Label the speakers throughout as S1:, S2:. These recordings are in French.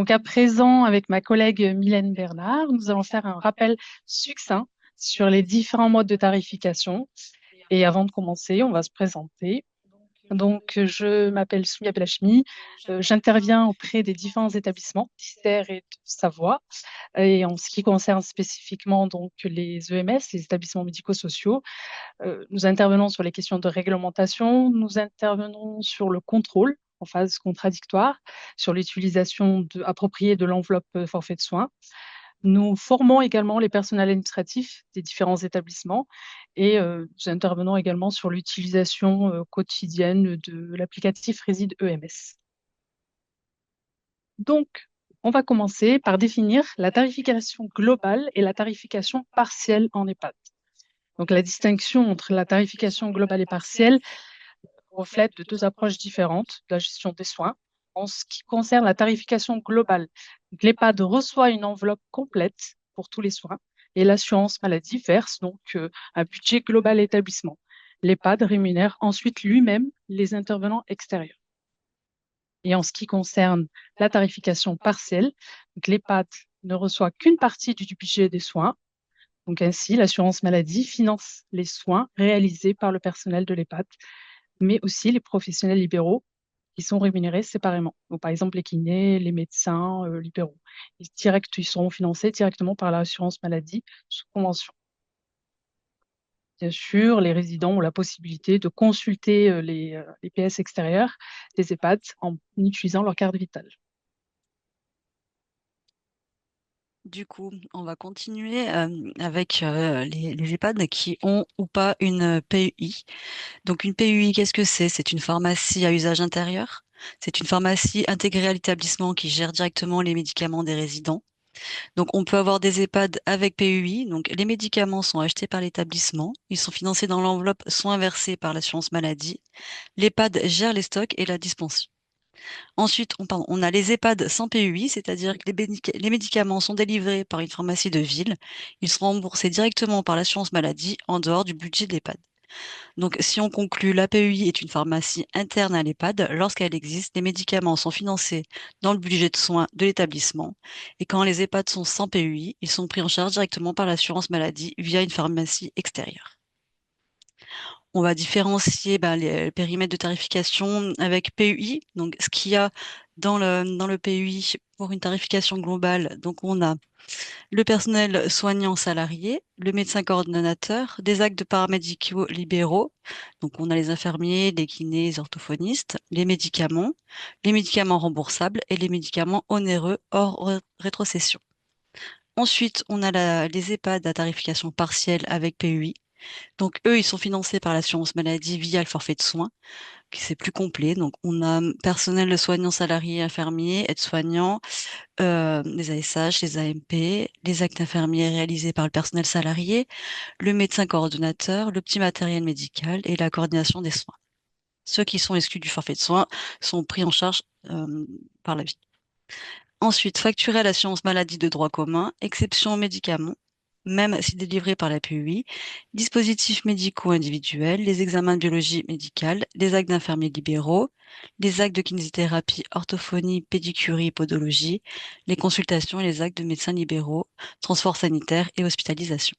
S1: Donc, à présent, avec ma collègue Mylène Bernard, nous allons faire un rappel succinct sur les différents modes de tarification. Et avant de commencer, on va se présenter. Donc, je m'appelle Soumia Belachmi. J'interviens auprès des différents établissements d'Isère et de Savoie. Et en ce qui concerne spécifiquement donc les EMS, les établissements médico-sociaux, nous intervenons sur les questions de réglementation, nous intervenons sur le contrôle en phase contradictoire, sur l'utilisation appropriée de l'enveloppe forfait de soins. Nous formons également les personnels administratifs des différents établissements et nous intervenons également sur l'utilisation quotidienne de l'applicatif Réside EMS. Donc, on va commencer par définir la tarification globale et la tarification partielle en EHPAD. Donc, la distinction entre la tarification globale et partielle reflète de deux approches différentes de la gestion des soins. En ce qui concerne la tarification globale, l'EHPAD reçoit une enveloppe complète pour tous les soins et l'assurance maladie verse donc un budget global à l'établissement. L'EHPAD rémunère ensuite lui-même les intervenants extérieurs. Et en ce qui concerne la tarification partielle, l'EHPAD ne reçoit qu'une partie du budget des soins. Donc ainsi, l'assurance maladie finance les soins réalisés par le personnel de l'EHPAD, mais aussi les professionnels libéraux qui sont rémunérés séparément. Donc, par exemple, les kinés, les médecins libéraux. Ils seront financés directement par l'assurance maladie sous convention. Bien sûr, les résidents ont la possibilité de consulter les PS extérieurs des EHPAD en utilisant leur carte vitale.
S2: Du coup, on va continuer avec les EHPAD qui ont ou pas une PUI. Donc une PUI, qu'est-ce que c'est? C'est une pharmacie à usage intérieur. C'est une pharmacie intégrée à l'établissement qui gère directement les médicaments des résidents. Donc on peut avoir des EHPAD avec PUI. Donc les médicaments sont achetés par l'établissement. Ils sont financés dans l'enveloppe soins versés par l'assurance maladie. L'EHPAD gère les stocks et la dispense. Ensuite, on a les EHPAD sans PUI, c'est-à-dire que les médicaments sont délivrés par une pharmacie de ville. Ils sont remboursés directement par l'assurance maladie en dehors du budget de l'EHPAD. Donc, si on conclut, la PUI est une pharmacie interne à l'EHPAD. Lorsqu'elle existe, les médicaments sont financés dans le budget de soins de l'établissement. Et quand les EHPAD sont sans PUI, ils sont pris en charge directement par l'assurance maladie via une pharmacie extérieure. On va différencier les périmètres de tarification avec PUI. Donc, ce qu'il y a dans le PUI pour une tarification globale, donc on a le personnel soignant salarié, le médecin coordonnateur, des actes paramédicaux libéraux. Donc, on a les infirmiers, les kinés, les orthophonistes, les médicaments remboursables et les médicaments onéreux hors rétrocession. Ensuite, on a les EHPAD à tarification partielle avec PUI. Donc, eux, ils sont financés par l'assurance maladie via le forfait de soins, qui c'est plus complet. Donc, on a personnel soignant salarié, infirmier, aide-soignant, les ASH, les AMP, les actes infirmiers réalisés par le personnel salarié, le médecin coordonnateur, le petit matériel médical et la coordination des soins. Ceux qui sont exclus du forfait de soins sont pris en charge par la vie. Ensuite, facturer à l'assurance maladie de droit commun, exception aux médicaments, même si délivrés par la PUI, dispositifs médicaux individuels, les examens de biologie médicale, les actes d'infirmiers libéraux, les actes de kinésithérapie, orthophonie, pédicurie, podologie, les consultations et les actes de médecins libéraux, transport sanitaire et hospitalisation.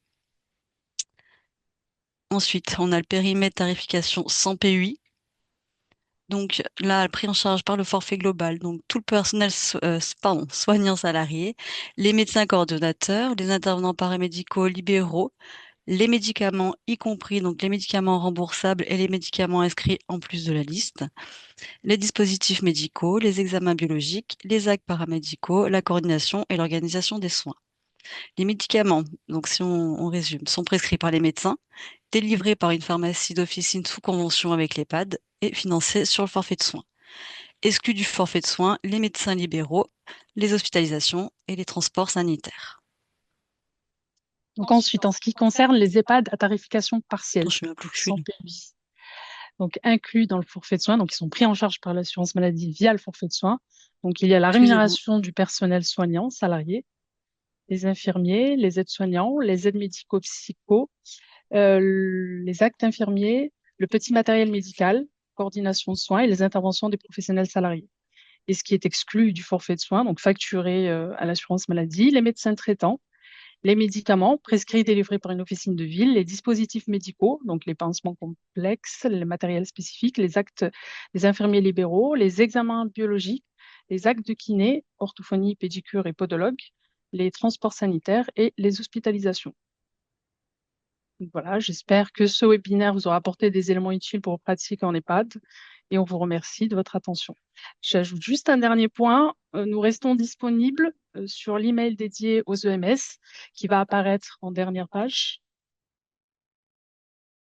S2: Ensuite, on a le périmètre tarification sans PUI. Donc là, pris en charge par le forfait global, donc tout le personnel soignant salarié, les médecins coordonnateurs, les intervenants paramédicaux libéraux, les médicaments y compris donc les médicaments remboursables et les médicaments inscrits en plus de la liste, les dispositifs médicaux, les examens biologiques, les actes paramédicaux, la coordination et l'organisation des soins. Les médicaments, donc si on résume, sont prescrits par les médecins, délivrés par une pharmacie d'officine sous convention avec l'EHPAD et financés sur le forfait de soins. Exclus du forfait de soins, les médecins libéraux, les hospitalisations et les transports sanitaires.
S1: Donc ensuite, en ce qui concerne les EHPAD à tarification
S2: Attends,
S1: partielle,
S2: je suis un peu
S1: sans
S2: fluide.
S1: PUI, donc inclus dans le forfait de soins, donc ils sont pris en charge par l'assurance maladie via le forfait de soins. Donc il y a la
S2: Excusez-moi.
S1: rémunération du personnel soignant, salarié, les infirmiers, les aides-soignants, les aides médico-psycho, les actes infirmiers, le petit matériel médical, coordination de soins et les interventions des professionnels salariés. et ce qui est exclu du forfait de soins, donc facturé à l'assurance maladie, les médecins traitants, les médicaments prescrits et délivrés par une officine de ville, les dispositifs médicaux, donc les pansements complexes, les matériels spécifiques, les actes des infirmiers libéraux, les examens biologiques, les actes de kiné, orthophonie, pédicure et podologue, les transports sanitaires et les hospitalisations. Donc voilà, j'espère que ce webinaire vous aura apporté des éléments utiles pour vos pratiques en EHPAD et on vous remercie de votre attention. J'ajoute juste un dernier point. Nous restons disponibles sur l'email dédié aux EMS qui va apparaître en dernière page.